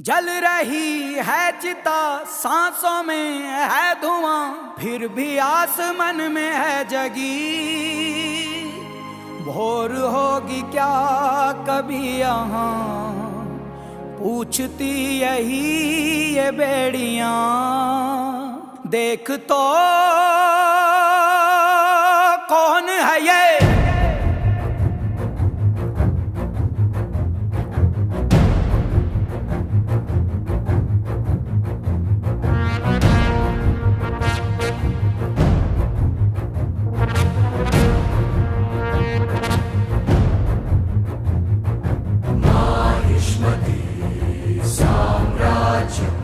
जल रही है चिता, सांसों में है धुआं, फिर भी आस मन में है जगी। भोर होगी क्या कभी यहाँ, पूछती यही ये बेड़ियां। देख तो कौन है ये, साम्राज्यं